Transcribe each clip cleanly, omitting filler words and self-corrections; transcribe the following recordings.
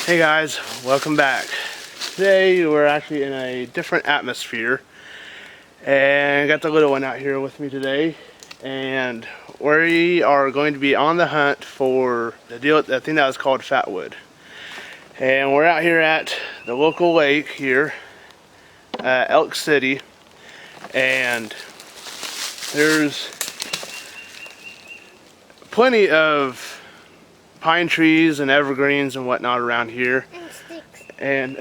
Hey guys, welcome back. Today we're actually in a different atmosphere and got the little one out here with me today, and we are going to be on the hunt for the thing that was called fatwood. And we're out here at the local lake here, Elk City, and there's plenty of pine trees and evergreens and whatnot around here. And sticks. And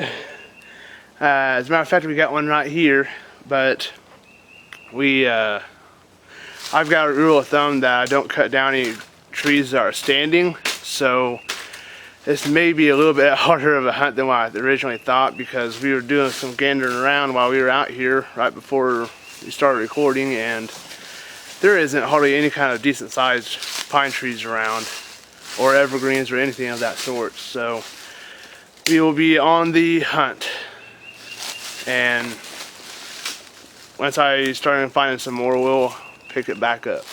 as a matter of fact, we got one right here, but I've got a rule of thumb that I don't cut down any trees that are standing, so this may be a little bit harder of a hunt than what I originally thought, because we were doing some gandering around while we were out here right before we started recording, and there isn't hardly any kind of decent sized pine trees around, or evergreens or anything of that sort. So we will be on the hunt, and once I start finding some more, we'll pick it back up.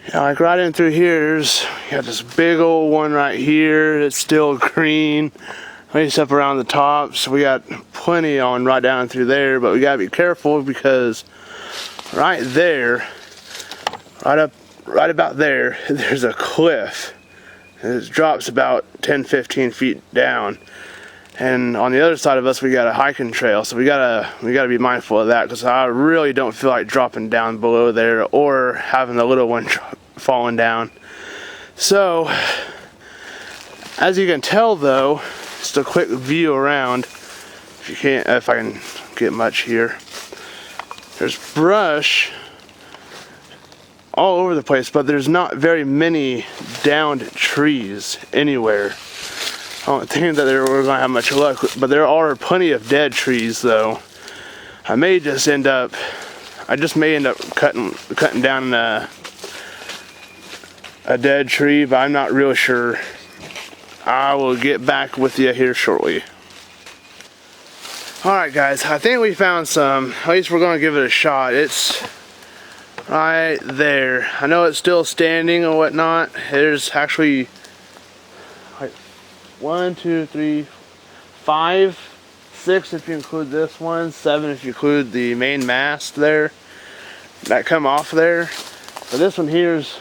Yeah, like right in through here, you got this big old one right here. It's still green, at least up around the top. So we got plenty on right down through there, but we gotta be careful because right there, right about there, there's a cliff. It drops about 10-15 feet down, and on the other side of us we got a hiking trail, so we gotta be mindful of that, because I really don't feel like dropping down below there or having the little one falling down. So as you can tell though, just a quick view around, if I can get much here, there's brush all over the place, but there's not very many downed trees anywhere. I don't think that we're gonna have much luck, but there are plenty of dead trees though. I just may end up cutting down a dead tree, but I'm not real sure. I will get back with you here shortly. Alright guys, I think we found some. At least we're gonna give it a shot. It's right there. I know it's still standing and whatnot. There's actually like 1, 2, 3, 5, 6 if you include this one, 7 if you include the main mast there that come off there. But this one here is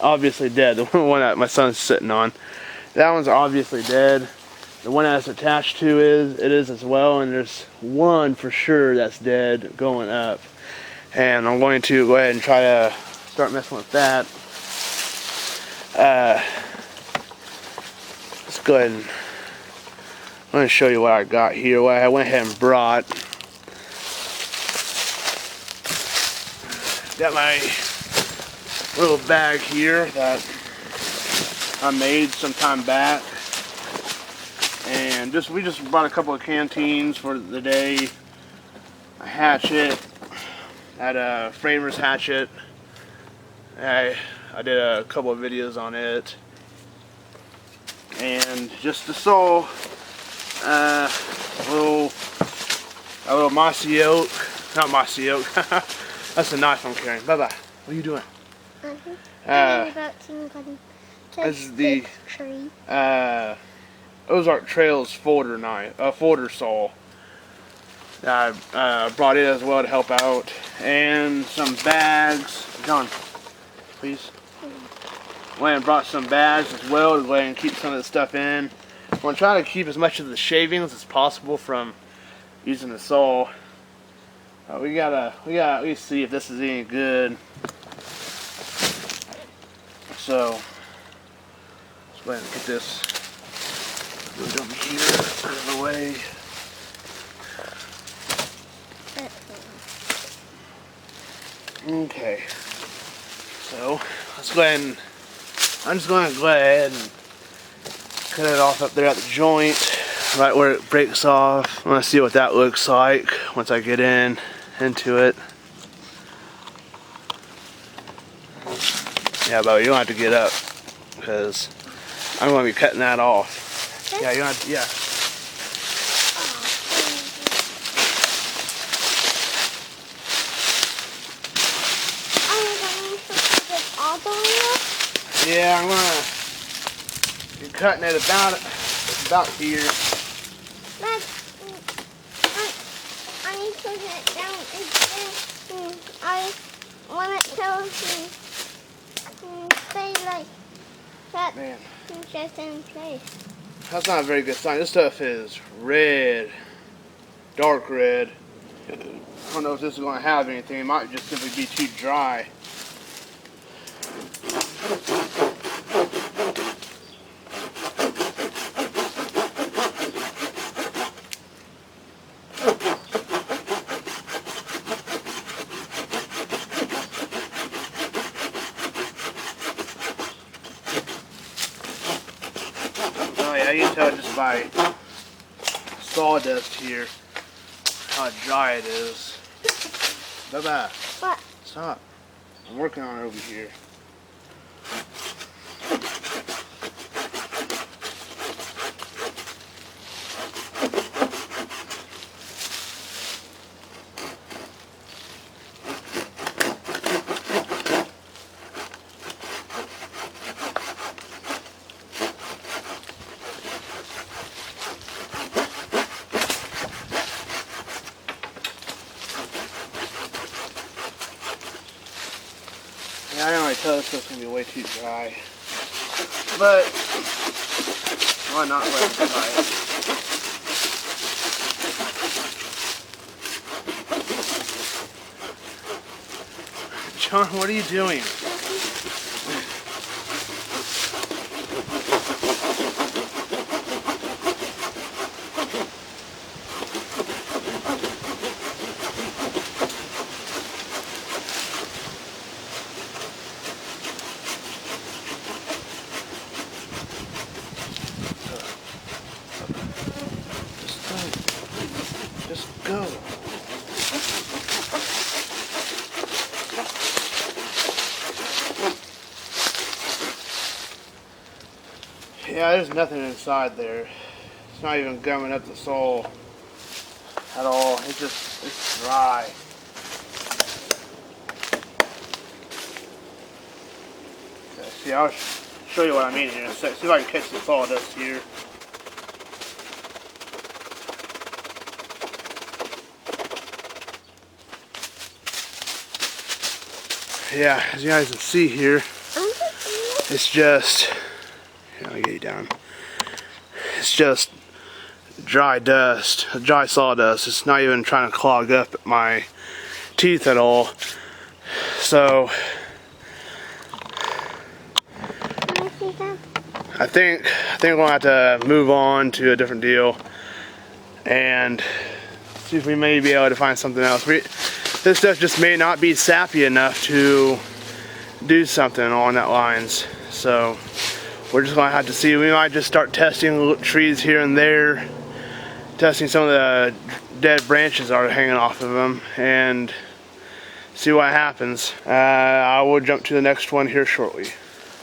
obviously dead. The one that my son's sitting on, that one's obviously dead. The one that's attached to it is as well, and there's one for sure that's dead going up. And I'm going to go ahead and try to start messing with that. Let's go ahead and I'm going to show you what I got here, what I went ahead and brought. Got my little bag here that I made some time back. And we just brought a couple of canteens for the day, a hatchet. Had a framer's hatchet. I did a couple of videos on it, and just the saw, a little mossy oak, not mossy oak. That's the knife I'm carrying. Bye bye. What are you doing? This is the tree. Ozark Trails folder knife, folder saw. I brought it as well to help out, and some bags. John, please. Went and brought some bags as well to go ahead and keep some of the stuff in. I'm going to try to keep as much of the shavings as possible from using the saw. We gotta at least see if this is any good. So let's go ahead and get this moved over here out of the way. Okay, so let's go ahead and I'm just going to go ahead and cut it off up there at the joint, right where it breaks off. I want to see what that looks like once I get into it. Yeah, but you don't have to get up because I'm going to be cutting that off. Yeah, you don't have to, yeah. Yeah, I'm gonna You're cutting it about here. But I need to put it down again. I want it to stay like that. Man, just in place. that's not a very good sign. This stuff is red, dark red. I don't know if this is going to have anything. It might just simply be too dry. Oh yeah, you can tell just by sawdust here how dry it is. Bye-bye. What? Stop. I'm working on it over here. Yeah, I can already tell this stuff's gonna be way too dry. But why not let it dry? John, what are you doing? Just go. Yeah, there's nothing inside there. It's not even gumming up the soil at all. It's dry. Okay, see, I'll show you what I mean here in a sec. See if I can catch the sawdust here. Yeah, as you guys can see here, it's just, here, I'll get you down. It's just dry dust, dry sawdust. It's not even trying to clog up my teeth at all. So, I think we're gonna have to move on to a different deal and see if we may be able to find something else. This stuff just may not be sappy enough to do something along that lines. So we're just gonna have to see. We might just start testing little trees here and there, testing some of the dead branches that are hanging off of them, and see what happens. I will jump to the next one here shortly.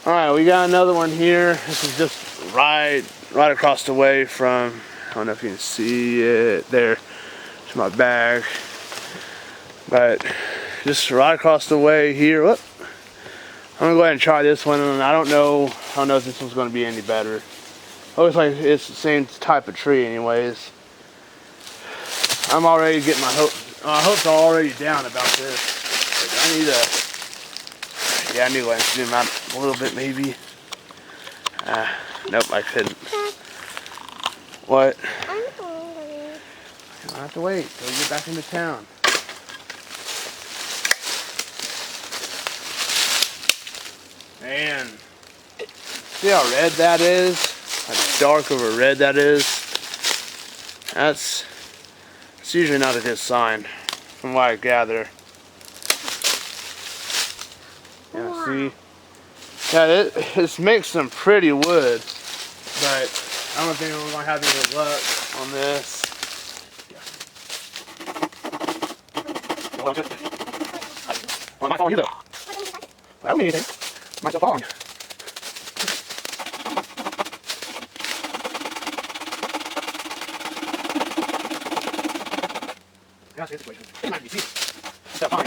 All right, we got another one here. This is just right across the way from, I don't know if you can see it there, to my bag. But just right across the way here. Whoop. I'm gonna go ahead and try this one, and I don't know if this one's gonna be any better. Looks like it's the same type of tree anyways. I'm already getting my hopes are already down about this. But I need to go ahead and zoom out a little bit maybe. Nope, I couldn't. What? I'm hungry. I'll have to wait till we get back into town. Man, see how red that is? How dark of a red that is? That's usually not a good sign, from what I gather. Yeah, Wow. see? Yeah, this makes some pretty wood, but I don't think we're going to have any luck on this. Well, am I following you though? I don't need anything. Am I still following you? Yeah, that's a good situation. It might be seen. That's fine.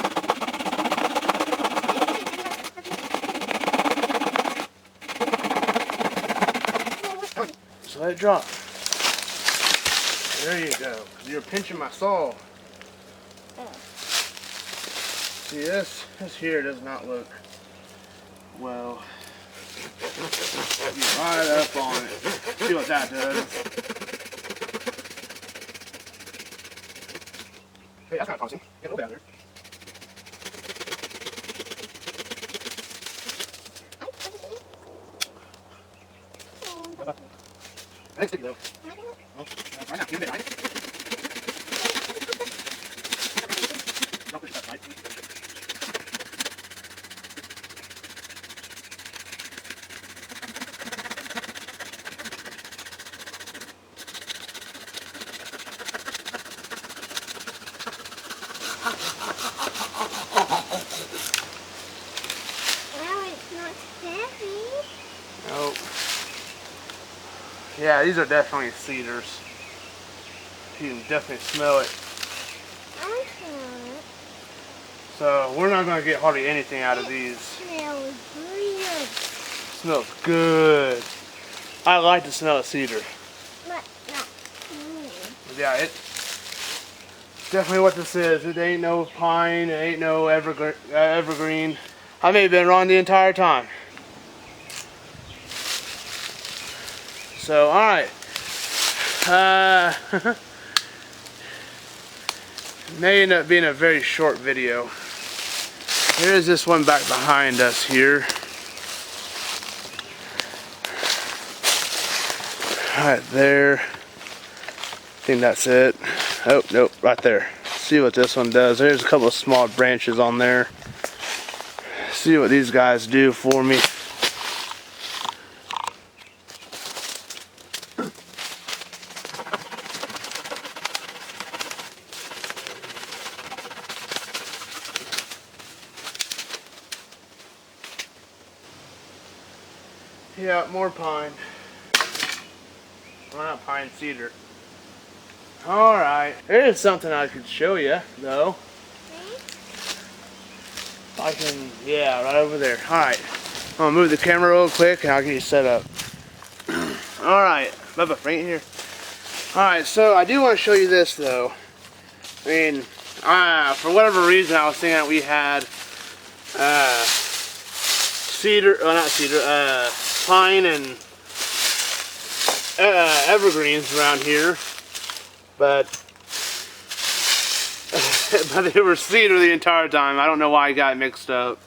Just let it drop. There you go. You're pinching my saw. Oh. See, this here does not look well. Be right up on it. See what that does. Hey, that's kind of promising. Get a little bit out there. I think sticky though. Oh, right now, give it, right? Don't push that right. Well, it's not heavy. Nope. Yeah, these are definitely cedars. You can definitely smell it. I smell it. So we're not going to get hardly anything out of these. It smells weird. Smells good. I like the smell of cedar. But not clean. Yeah, it's definitely what this is. It ain't no pine. It ain't no evergreen. I may have been wrong the entire time. So, alright. May end up being a very short video. There is this one back behind us here. Right there. I think that's it. Oh, nope, right there. See what this one does. There's a couple of small branches on there. See what these guys do for me. Yeah, more pine. Well, not pine, cedar. Alright, here's something I could show you, though. I can, yeah, right over there. Alright, I'm gonna move the camera real quick and I'll get you set up. Alright, Bubba, right here. Alright, so I do want to show you this, though. I mean, for whatever reason, I was thinking that we had pine and evergreens around here, but but they were cedar the entire time. I don't know why I got mixed up,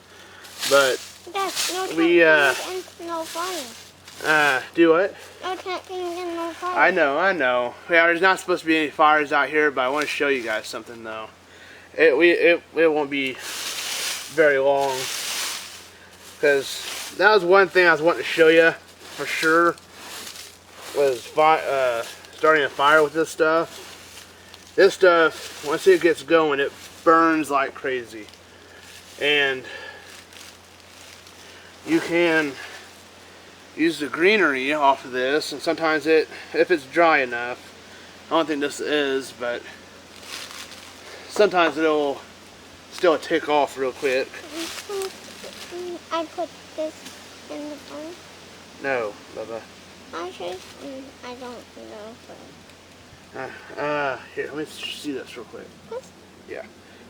but That's no we and no fire. do what? No camping and no fire. I know. Yeah, there's not supposed to be any fires out here, but I want to show you guys something though. It won't be very long, because that was one thing I was wanting to show you for sure, was starting a fire with this stuff. This stuff, once it gets going, it burns like crazy. And you can use the greenery off of this, and sometimes if it's dry enough, I don't think this is, but sometimes it'll still tick off real quick. I put this in the fire. No, Bubba. I should. I don't know. Here, let me see this real quick. This? Yeah.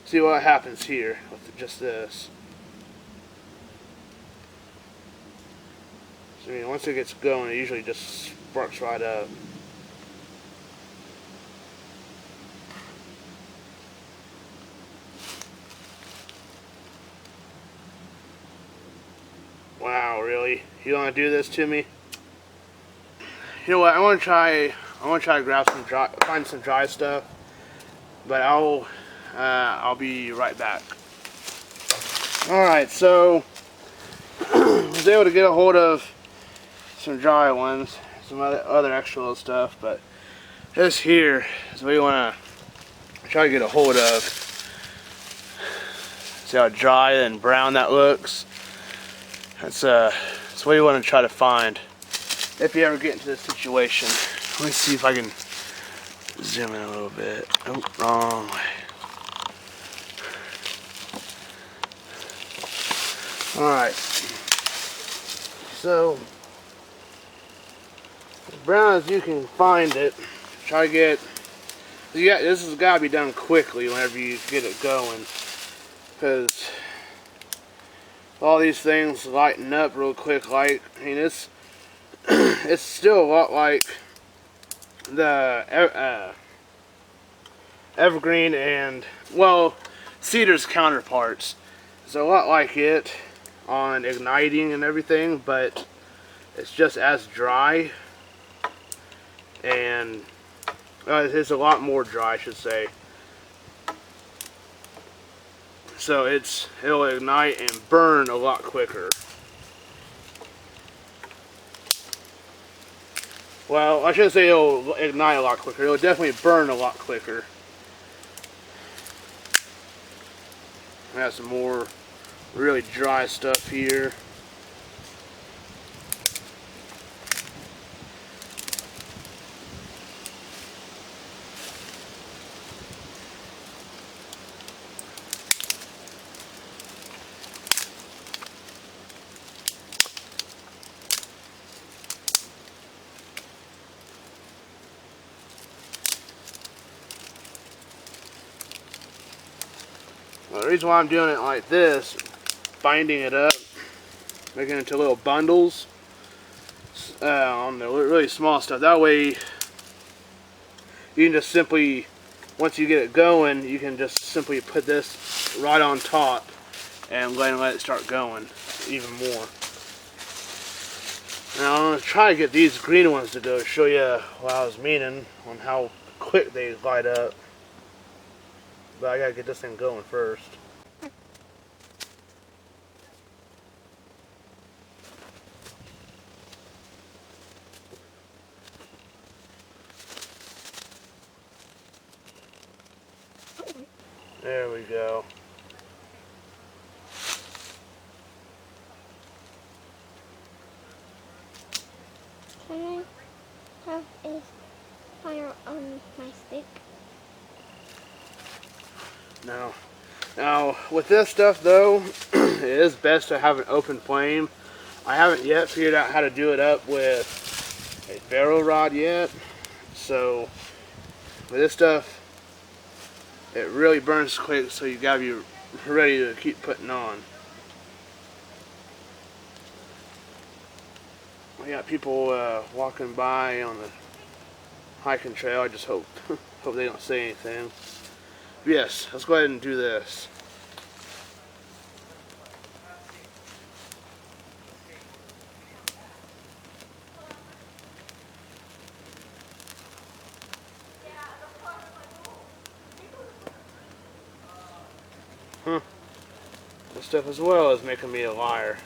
See what happens here with just this. So, I mean, once it gets going, it usually just sparks right up. Wow, really? You want to do this to me? You know what? I want to try to grab find some dry stuff, but I'll be right back. All right, so I was able to get a hold of some dry ones, some other extra little stuff, but this here is what you want to try to get a hold of. See how dry and brown that looks? That's what you want to try to find if you ever get into this situation. Let me see if I can zoom in a little bit. Oh, wrong way. Alright. So, as brown as you can find it. Try to get, yeah, this has got to be done quickly whenever you get it going, because all these things lighten up real quick. Like, I mean, it's it's still a lot like the evergreen and, well, cedar's counterparts. It's a lot like it on igniting and everything, but it's just as dry, and it's a lot more dry, I should say. So it'll ignite and burn a lot quicker. Well, I shouldn't say it'll ignite a lot quicker. It'll definitely burn a lot quicker. I got some more really dry stuff here. Well, the reason why I'm doing it like this, binding it up, making it into little bundles on the really small stuff. That way you can just simply, once you get it going, you can just simply put this right on top and let it start going even more. Now I'm going to try to get these green ones to go, show you what I was meaning on how quick they light up. But I gotta get this thing going first. There we go. Can I have a fire on my stick? No. Now, with this stuff though, it is best to have an open flame. I haven't yet figured out how to do it up with a ferro rod yet. So, with this stuff, it really burns quick, so you gotta be ready to keep putting on. We got people walking by on the hiking trail. I just hope they don't say anything. Yes, let's go ahead and do this. This stuff as well is making me a liar.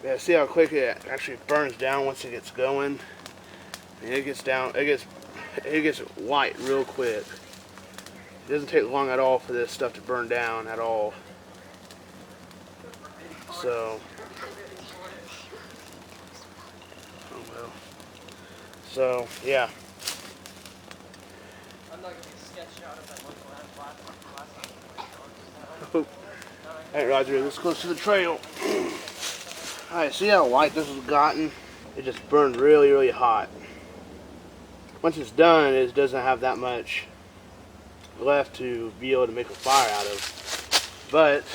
Yeah, see how quick it actually burns down once it gets going. And it gets down, it gets white real quick. It doesn't take long at all for this stuff to burn down at all. So, oh well. So yeah. Alright, Roger, let's go to the trail. Alright, see how white this has gotten? It just burned really, really hot. Once it's done, it doesn't have that much left to be able to make a fire out of. But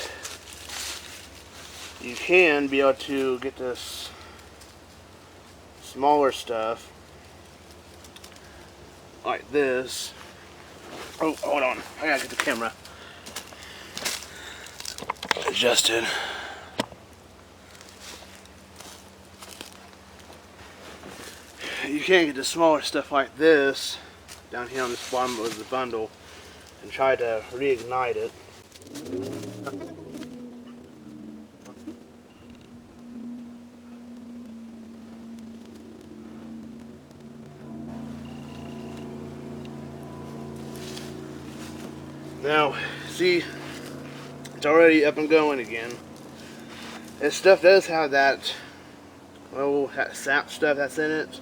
you can be able to get this smaller stuff like this. Oh, hold on. I gotta get the camera adjusted. You can get the smaller stuff like this down here on this bottom of the bundle and try to reignite it. Now, see, it's already up and going again. This stuff does have that, well, that sap stuff that's in it,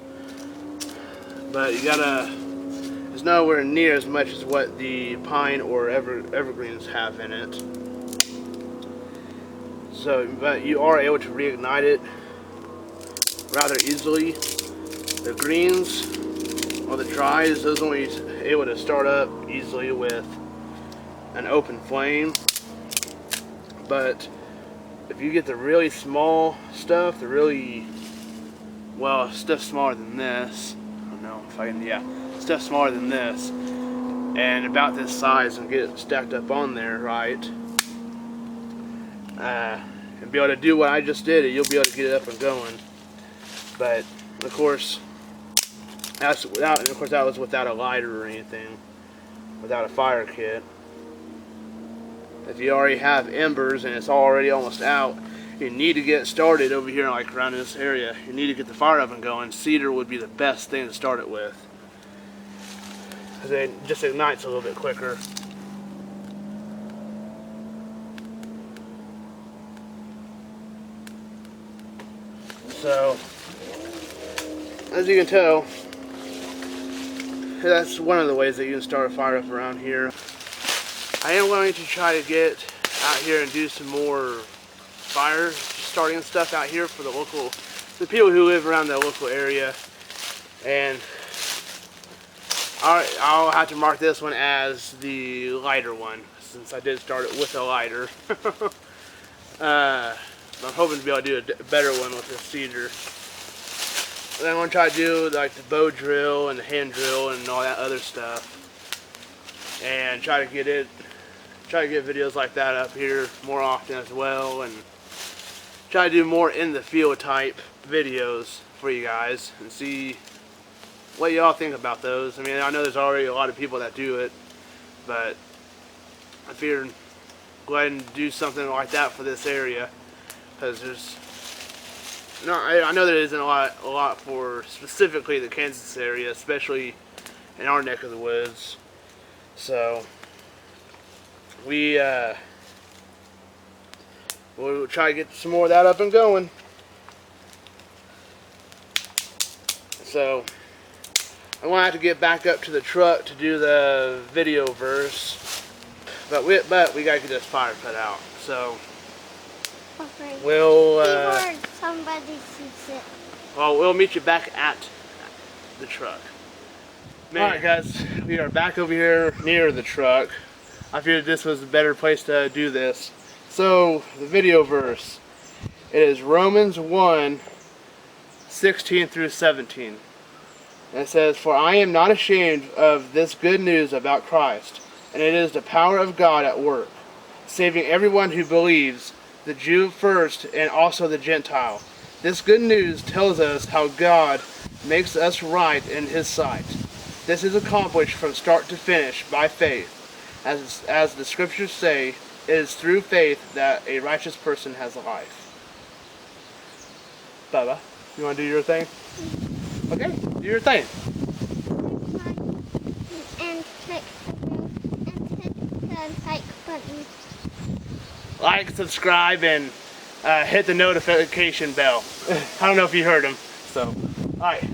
but you gotta, it's nowhere near as much as what the pine or evergreens have in it. So, but you are able to reignite it rather easily. The greens or the dries, those are only able to start up easily with an open flame. But if you get the really small stuff, the really, well, stuff smaller than this, I don't know if I can, yeah, stuff smaller than this, and about this size, and get it stacked up on there, right, and be able to do what I just did, you'll be able to get it up and going. But of course, that was without a lighter or anything, without a fire kit. If you already have embers and it's already almost out, you need to get started over here, like around this area. You need to get the fire oven going. Cedar would be the best thing to start it with, because it just ignites a little bit quicker. So, as you can tell, that's one of the ways that you can start a fire up around here. I am going to try to get out here and do some more fire starting stuff out here for the people who live around the local area. And I'll have to mark this one as the lighter one, since I did start it with a lighter. I'm hoping to be able to do a better one with the cedar. And then I'm going to try to do like the bow drill and the hand drill and all that other stuff. And try to get videos like that up here more often as well, and try to do more in the field type videos for you guys and see what y'all think about those. I mean, I know there's already a lot of people that do it, but I figured go ahead and do something like that for this area, because I know there isn't a lot for specifically the Kansas area, especially in our neck of the woods. So we'll try to get some more of that up and going. So I'm gonna have to get back up to the truck to do the video verse, but we gotta get this fire put out. So we'll somebody sees it. Well, we'll meet you back at the truck. Alright guys, we are back over here near the truck. I figured this was a better place to do this. So, the video verse. It is Romans 1, 16 through 17. And it says, "For I am not ashamed of this good news about Christ, and it is the power of God at work, saving everyone who believes, the Jew first and also the Gentile. This good news tells us how God makes us right in His sight. This is accomplished from start to finish by faith. As the scriptures say, it is through faith that a righteous person has life." Bubba, you want to do your thing? Okay, do your thing. And hit the like button. Like, subscribe, and hit the notification bell. I don't know if you heard him. So, alright.